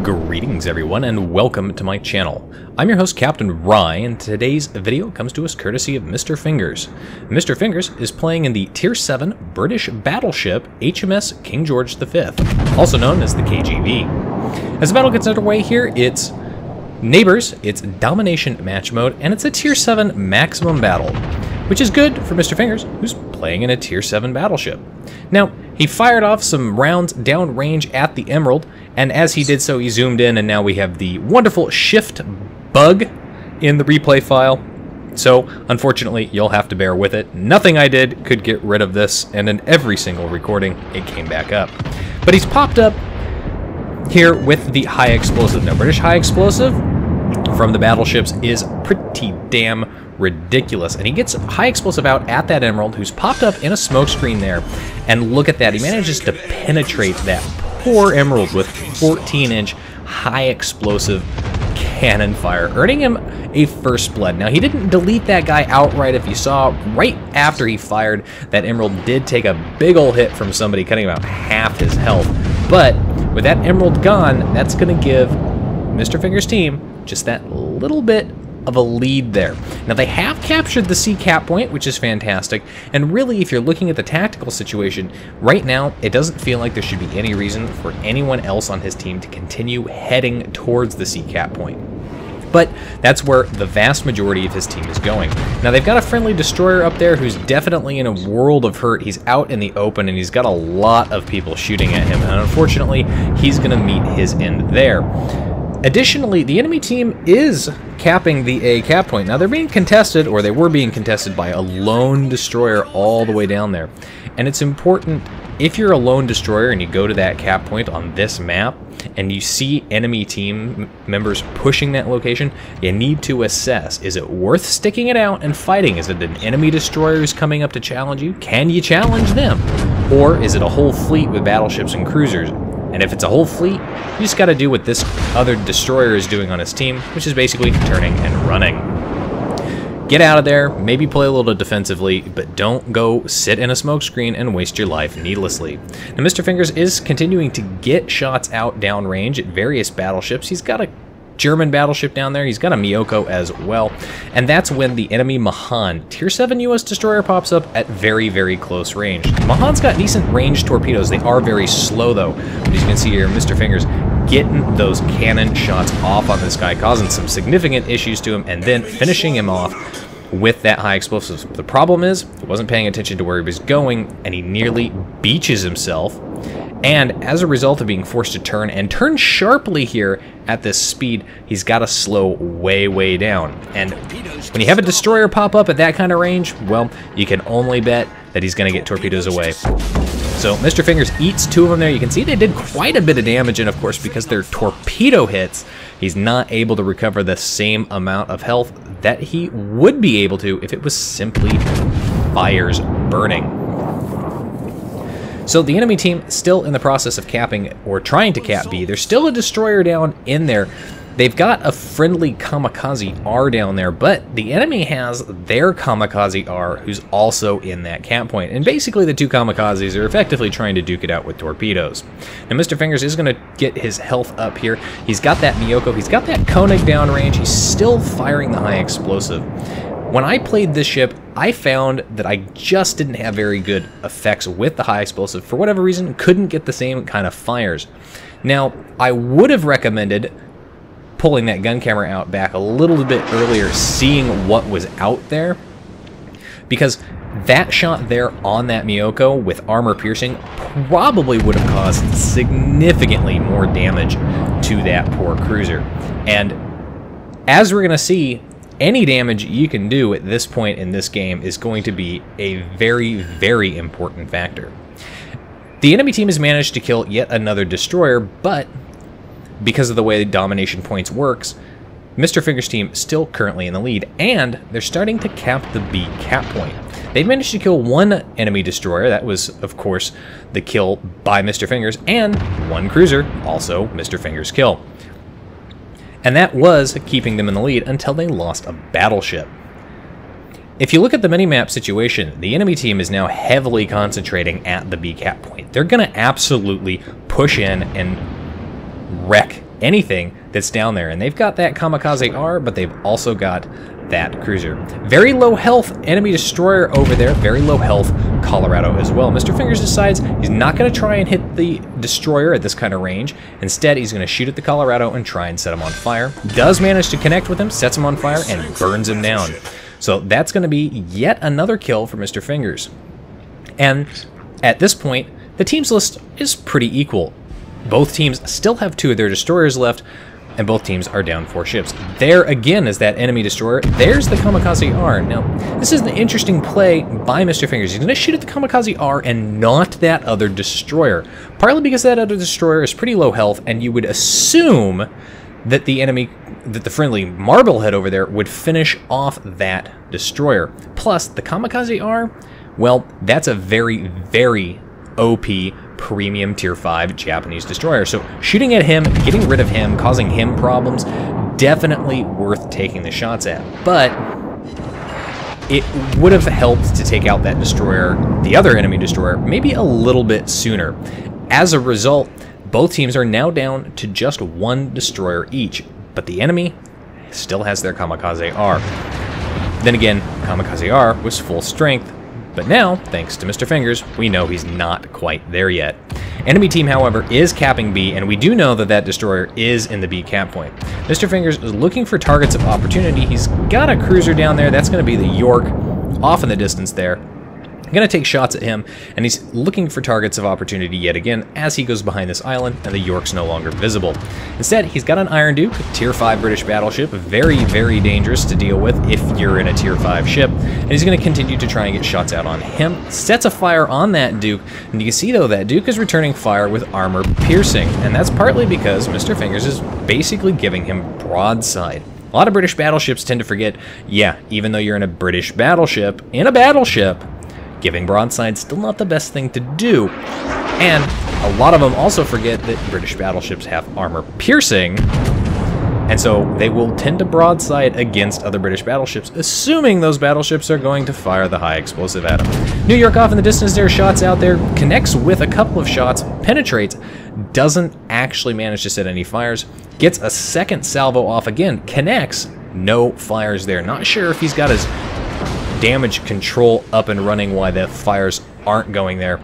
Greetings everyone and welcome to my channel. I'm your host Captain Rye and today's video comes to us courtesy of Mr. Fingers. Mr. Fingers is playing in the Tier 7 British battleship HMS King George V, also known as the KGV. As the battle gets underway here, it's Neighbors, it's Domination Match Mode, and it's a Tier 7 Maximum Battle, which is good for Mr. Fingers, who's playing in a Tier 7 battleship. Now, he fired off some rounds downrange at the Emerald, and as he did so, he zoomed in, and now we have the wonderful shift bug in the replay file. So, unfortunately, you'll have to bear with it. Nothing I did could get rid of this, and in every single recording, it came back up. But he's popped up here with the high explosive. Now, British high explosive from the battleships is pretty damn ridiculous, and he gets high explosive out at that Emerald, who's popped up in a smoke screen there, and look at that, he manages to penetrate that poor Emerald with 14-inch high explosive cannon fire, earning him a first blood. Now, he didn't delete that guy outright. If you saw, right after he fired, that Emerald did take a big ol' hit from somebody, cutting about half his health, but with that Emerald gone, that's going to give Mr. Fingers' team just that little bit of a lead there. Now, they have captured the sea cap point, which is fantastic, and really, if you're looking at the tactical situation, right now, it doesn't feel like there should be any reason for anyone else on his team to continue heading towards the sea cap point. But that's where the vast majority of his team is going. Now, they've got a friendly destroyer up there who's definitely in a world of hurt. He's out in the open, and he's got a lot of people shooting at him, and unfortunately, he's going to meet his end there. Additionally, the enemy team is capping the A cap point. Now, they're being contested, or they were being contested, by a lone destroyer all the way down there. And it's important, if you're a lone destroyer and you go to that cap point on this map, and you see enemy team members pushing that location, you need to assess, is it worth sticking it out and fighting? Is it an enemy destroyer who's coming up to challenge you? Can you challenge them? Or is it a whole fleet with battleships and cruisers? And if it's a whole fleet, you just got to do what this other destroyer is doing on his team, which is basically turning and running. Get out of there, maybe play a little defensively, but don't go sit in a smokescreen and waste your life needlessly. Now, Mr. Fingers is continuing to get shots out downrange at various battleships. He's got a German battleship down there, he's got a Miyoko as well, and that's when the enemy Mahan, Tier 7 US destroyer, pops up at very, very close range. Mahan's got decent range torpedoes. They are very slow though, but as you can see here, Mr. Fingers getting those cannon shots off on this guy, causing some significant issues to him, and then finishing him off with that high explosive. The problem is, he wasn't paying attention to where he was going, and he nearly beaches himself. And as a result of being forced to turn sharply here at this speed, he's got to slow way, way down. And when you have a destroyer pop up at that kind of range, well, you can only bet that he's going to get torpedoes away. So Mr. Fingers eats two of them there. You can see they did quite a bit of damage, and of course, because they're torpedo hits, he's not able to recover the same amount of health that he would be able to if it was simply fires burning. So the enemy team still in the process of capping, or trying to cap B. There's still a destroyer down in there. They've got a friendly Kamikaze R down there, but the enemy has their Kamikaze R, who's also in that cap point. And basically the two Kamikazes are effectively trying to duke it out with torpedoes. Now, Mr. Fingers is going to get his health up here. He's got that Miyoko, he's got that Koenig downrange, he's still firing the high explosive. When I played this ship, I found that I just didn't have very good effects with the high explosive. For whatever reason, couldn't get the same kind of fires. Now, I would have recommended pulling that gun camera out back a little bit earlier, seeing what was out there, because that shot there on that Miyoko with armor piercing probably would have caused significantly more damage to that poor cruiser. And as we're going to see, any damage you can do at this point in this game is going to be a very, very important factor. The enemy team has managed to kill yet another destroyer, but because of the way domination points works, Mr. Fingers' team still currently in the lead, and they're starting to cap the B cap point. They've managed to kill one enemy destroyer. That was, of course, the kill by Mr. Fingers, and one cruiser, also Mr. Fingers' kill. And that was keeping them in the lead until they lost a battleship. If you look at the minimap situation, the enemy team is now heavily concentrating at the B cap point. They're going to absolutely push in and wreck anything that's down there. And they've got that Kamikaze R, but they've also got that cruiser. Very low health enemy destroyer over there. Very low health Colorado as well. Mr. Fingers decides he's not going to try and hit the destroyer at this kind of range. Instead, he's going to shoot at the Colorado and try and set him on fire. Does manage to connect with him, sets him on fire, and burns him down. So that's going to be yet another kill for Mr. Fingers. And at this point, the team's list is pretty equal. Both teams still have 2 of their destroyers left, and both teams are down 4 ships. There again is that enemy destroyer. There's the Kamikaze R. Now, this is an interesting play by Mr. Fingers. He's going to shoot at the Kamikaze R and not that other destroyer. Partly because that other destroyer is pretty low health, and you would assume that the friendly Marblehead over there would finish off that destroyer. Plus, the Kamikaze R, well, that's a very, very OP premium tier 5 Japanese destroyer. So shooting at him, getting rid of him, causing him problems, definitely worth taking the shots at. But it would have helped to take out that destroyer, the other enemy destroyer, maybe a little bit sooner. As a result, both teams are now down to just 1 destroyer each, but the enemy still has their Kamikaze R. Then again, Kamikaze R was full strength, but now, thanks to Mr. Fingers, we know he's not quite there yet. Enemy team, however, is capping B, and we do know that that destroyer is in the B cap point. Mr. Fingers is looking for targets of opportunity. He's got a cruiser down there. That's going to be the York off in the distance there. Going to take shots at him, and he's looking for targets of opportunity yet again as he goes behind this island, and the York's no longer visible. Instead, he's got an Iron Duke, tier 5 British battleship, very, very dangerous to deal with if you're in a tier 5 ship, and he's going to continue to try and get shots out on him. Sets a fire on that Duke, and you can see, though, that Duke is returning fire with armor piercing, and that's partly because Mr. Fingers is basically giving him broadside. A lot of British battleships tend to forget, yeah, even though you're in a British battleship, giving broadside still not the best thing to do. And a lot of them also forget that British battleships have armor piercing, and so they will tend to broadside against other British battleships, assuming those battleships are going to fire the high explosive at them. New York off in the distance there, shots out there, connects with a couple of shots, penetrates, doesn't actually manage to set any fires, gets a second salvo off again, connects, no fires there. Not sure if he's got his damage control up and running, why the fires aren't going there.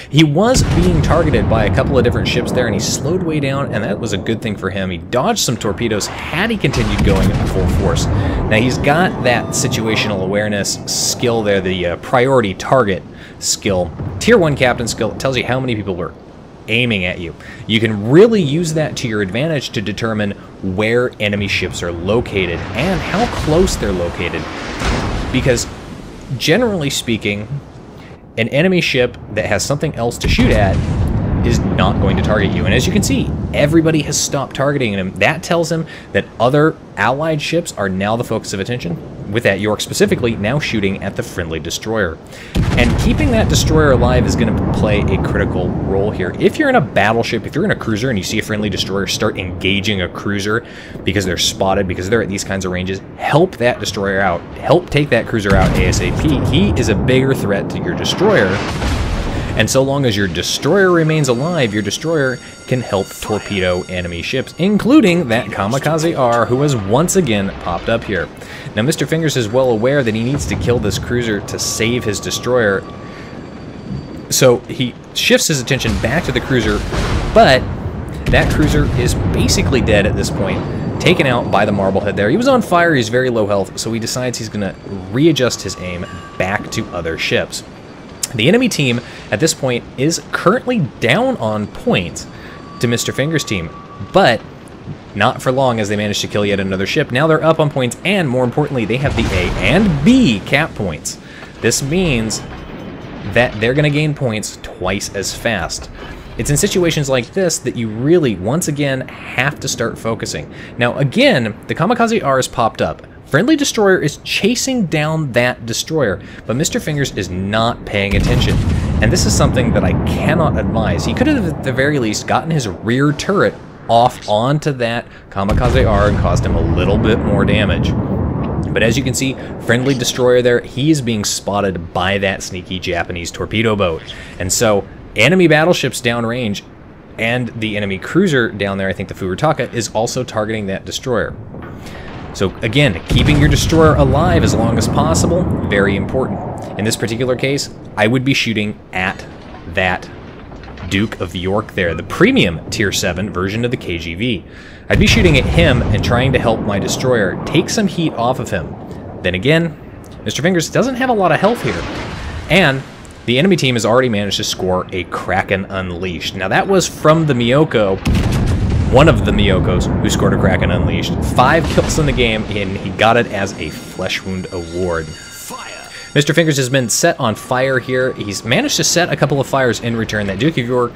He was being targeted by a couple of different ships there, and he slowed way down, and that was a good thing for him. He dodged some torpedoes had he continued going at full force. Now he's got that situational awareness skill there, the priority target skill, tier 1 captain skill. It tells you how many people are aiming at you. You can really use that to your advantage to determine where enemy ships are located and how close they're located. Because, generally speaking, an enemy ship that has something else to shoot at is not going to target you. And as you can see, everybody has stopped targeting him. That tells him that other allied ships are now the focus of attention, with that York specifically now shooting at the friendly destroyer. And keeping that destroyer alive is going to play a critical role here. If you're in a battleship, if you're in a cruiser and you see a friendly destroyer start engaging a cruiser because they're spotted, because they're at these kinds of ranges, help that destroyer out. Help take that cruiser out ASAP. He is a bigger threat to your destroyer. And so long as your destroyer remains alive, your destroyer can help torpedo enemy ships, including that Kamikaze R, who has once again popped up here. Now, Mr. Fingers is well aware that he needs to kill this cruiser to save his destroyer, so he shifts his attention back to the cruiser, but that cruiser is basically dead at this point, taken out by the Marblehead there. He was on fire, he's very low health, so he decides he's going to readjust his aim back to other ships. The enemy team at this point is currently down on points to Mr. Fingers' team, but not for long as they manage to kill yet another ship. Now they're up on points, and more importantly, they have the A and B cap points. This means that they're going to gain points twice as fast. It's in situations like this that you really, once again, have to start focusing. Now, again, the Kamikaze R has popped up. Friendly destroyer is chasing down that destroyer, but Mr. Fingers is not paying attention. And this is something that I cannot advise. He could have, at the very least, gotten his rear turret off onto that Kamikaze R and caused him a little bit more damage. But as you can see, friendly destroyer there, he is being spotted by that sneaky Japanese torpedo boat. And so, enemy battleships downrange, and the enemy cruiser down there, I think the Furutaka, is also targeting that destroyer. So again, keeping your destroyer alive as long as possible, very important. In this particular case, I would be shooting at that Duke of York there, the premium tier 7 version of the KGV. I'd be shooting at him and trying to help my destroyer take some heat off of him. Then again, Mr. Fingers doesn't have a lot of health here. And the enemy team has already managed to score a Kraken Unleashed. Now that was from the Miyoko, one of the Miyokos who scored a Kraken Unleashed. 5 kills in the game, and he got it as a Flesh Wound Award. Mr. Fingers has been set on fire here. He's managed to set a couple of fires in return. That Duke of York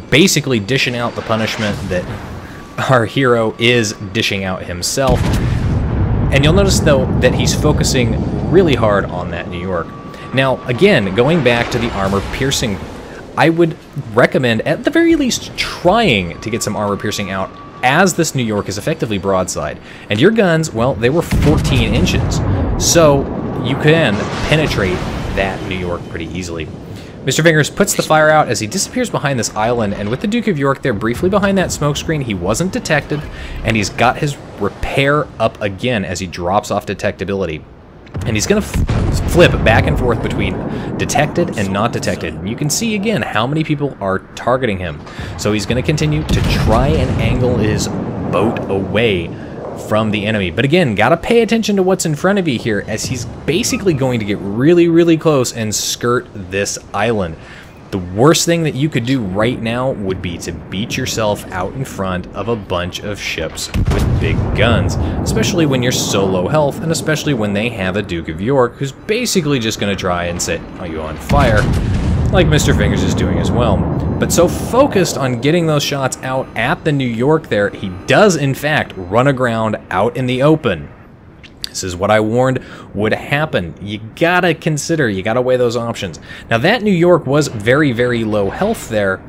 basically dishing out the punishment that our hero is dishing out himself. And you'll notice, though, that he's focusing really hard on that New York. Now, again, going back to the armor piercing, I would recommend, at the very least, trying to get some armor piercing out, as this New York is effectively broadside. And your guns, well, they were 14 inches. So you can penetrate that New York pretty easily. Mr. Fingers puts the fire out as he disappears behind this island, and with the Duke of York there briefly behind that smoke screen, he wasn't detected, and he's got his repair up again as he drops off detectability. And he's going to flip back and forth between detected and not detected. And you can see again how many people are targeting him. So he's going to continue to try and angle his boat away from the enemy. But again, got to pay attention to what's in front of you here, as he's basically going to get really, really close and skirt this island. The worst thing that you could do right now would be to beat yourself out in front of a bunch of ships with big guns, especially when you're so low health, and especially when they have a Duke of York who's basically just going to try and set you on fire, like Mr. Fingers is doing as well. But so focused on getting those shots out at the New York there, he does in fact run aground out in the open. This is what I warned would happen. You gotta consider, you gotta weigh those options. Now that New York was very, very low health there,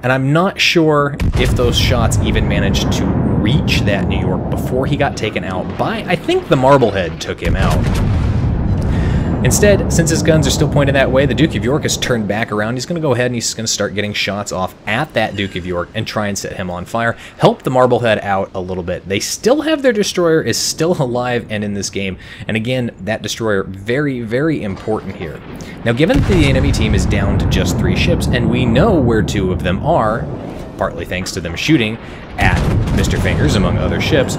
and I'm not sure if those shots even managed to reach that New York before he got taken out by, I think the Marblehead took him out. Instead, since his guns are still pointed that way, the Duke of York has turned back around. He's going to go ahead and he's going to start getting shots off at that Duke of York and try and set him on fire. Help the Marblehead out a little bit. They still have their destroyer, is still alive and in this game. And again, that destroyer, very, very important here. Now, given that the enemy team is down to just 3 ships, and we know where 2 of them are, partly thanks to them shooting at Mr. Fingers among other ships,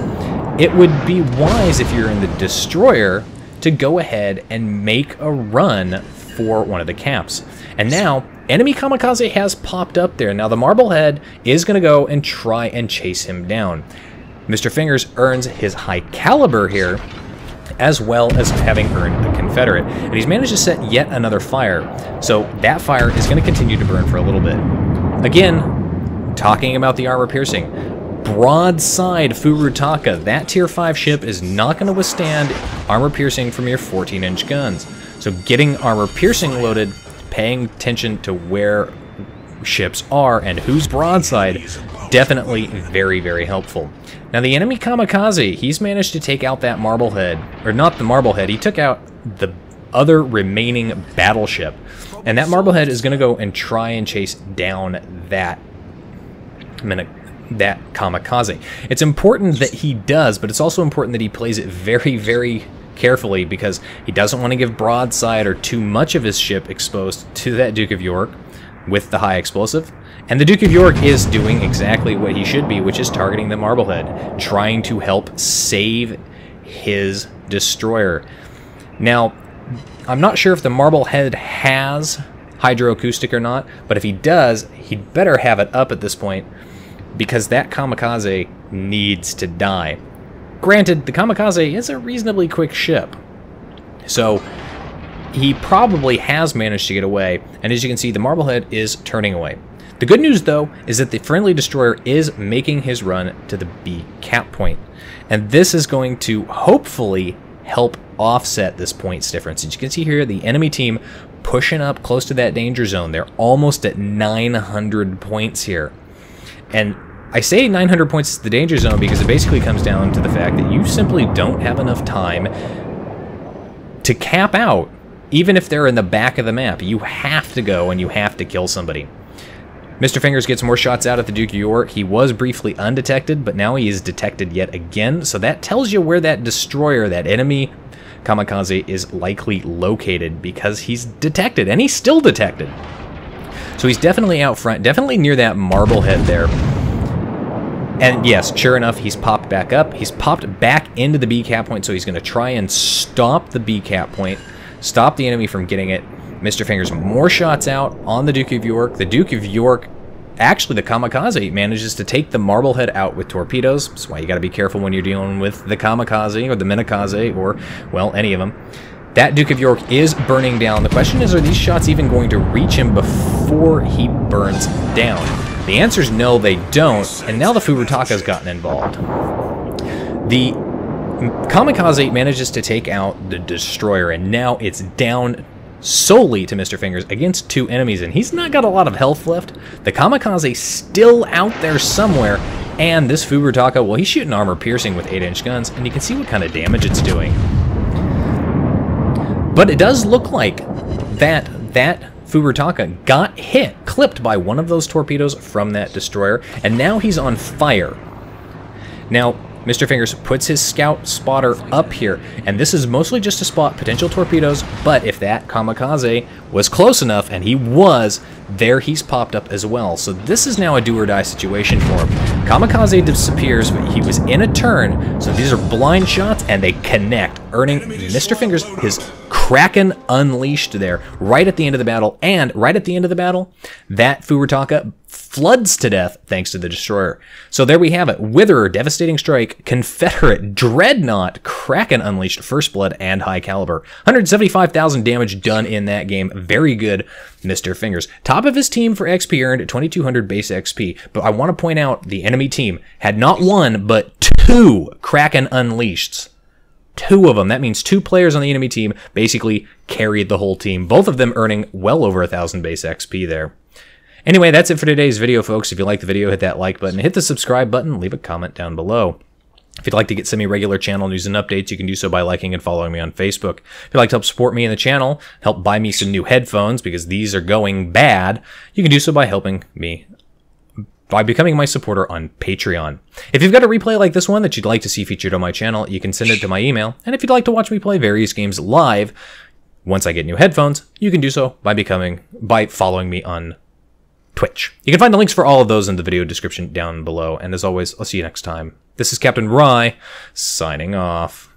it would be wise if you're in the destroyer to go ahead and make a run for one of the caps. And now, enemy kamikaze has popped up there. Now the Marblehead is going to go and try and chase him down. Mr. Fingers earns his high caliber here, as well as having earned a Confederate. And he's managed to set yet another fire. So that fire is going to continue to burn for a little bit. Again, talking about the armor piercing, broadside Furutaka, that tier 5 ship is not going to withstand armor piercing from your 14-inch guns. So getting armor piercing loaded, paying attention to where ships are and who's broadside, definitely very, very helpful. Now the enemy kamikaze, he's managed to take out that Marblehead, or not the Marblehead, he took out the other remaining battleship. And that Marblehead is going to go and try and chase down that kamikaze. It's important that he does, but it's also important that he plays it very, very carefully, because he doesn't want to give broadside or too much of his ship exposed to that Duke of York with the high explosive. And the Duke of York is doing exactly what he should be, which is targeting the Marblehead, trying to help save his destroyer. Now, I'm not sure if the Marblehead has hydroacoustic or not, but if he does, he'd better have it up at this point, because that kamikaze needs to die. Granted, the kamikaze is a reasonably quick ship, so he probably has managed to get away, and as you can see, the Marblehead is turning away. The good news, though, is that the friendly destroyer is making his run to the B cap point, and this is going to hopefully help offset this points difference. As you can see here, the enemy team pushing up close to that danger zone. They're almost at 900 points here. And I say 900 points is the danger zone because it basically comes down to the fact that you simply don't have enough time to cap out, even if they're in the back of the map. You have to go and you have to kill somebody. Mr. Fingers gets more shots out at the Duke of York. He was briefly undetected, but now he is detected yet again. So that tells you where that destroyer, that enemy kamikaze, is likely located, because he's detected, and he's still detected. So he's definitely out front, definitely near that Marblehead there. And yes, sure enough, he's popped back up. He's popped back into the B cap point, so he's going to try and stop the B cap point, stop the enemy from getting it. Mr. Fingers, more shots out on the Duke of York. The Duke of York, actually the kamikaze, manages to take the Marblehead out with torpedoes. That's why you got to be careful when you're dealing with the kamikaze or the minikaze or, well, any of them. That Duke of York is burning down. The question is, are these shots even going to reach him before he burns down? The answer is no, they don't. And now the Furutaka's gotten involved. The kamikaze manages to take out the destroyer, and now it's down solely to Mr. Fingers against 2 enemies, and he's not got a lot of health left. The kamikaze still out there somewhere, and this Furutaka, well, he's shooting armor piercing with 8-inch guns, and you can see what kind of damage it's doing. But it does look like that Furutaka got hit, clipped by one of those torpedoes from that destroyer, and now he's on fire. Now, Mr. Fingers puts his scout spotter up here, and this is mostly just to spot potential torpedoes, but if that kamikaze was close enough, and he was, there he's popped up as well. So this is now a do-or-die situation for him. Kamikaze disappears, but he was in a turn, so these are blind shots, and they connect, earning Mr. Fingers his Kraken Unleashed there, right at the end of the battle, and right at the end of the battle, that Furutaka floods to death thanks to the destroyer. So there we have it. Witherer, Devastating Strike, Confederate, Dreadnought, Kraken Unleashed, First Blood, and High Caliber. 175,000 damage done in that game. Very good, Mr. Fingers. Top of his team for XP earned, 2,200 base XP. But I want to point out the enemy team had not 1, but 2 Kraken Unleashed. 2 of them. That means 2 players on the enemy team basically carried the whole team. Both of them earning well over 1,000 base XP there. Anyway, that's it for today's video, folks. If you liked the video, hit that like button, hit the subscribe button, leave a comment down below. If you'd like to get semi-regular channel news and updates, you can do so by liking and following me on Facebook. If you'd like to help support me in the channel, help buy me some new headphones because these are going bad, you can do so by helping me by becoming my supporter on Patreon. If you've got a replay like this one that you'd like to see featured on my channel, you can send it to my email. And if you'd like to watch me play various games live, once I get new headphones, you can do so by following me on Twitch. You can find the links for all of those in the video description down below. And as always, I'll see you next time. This is Captain Rye, signing off.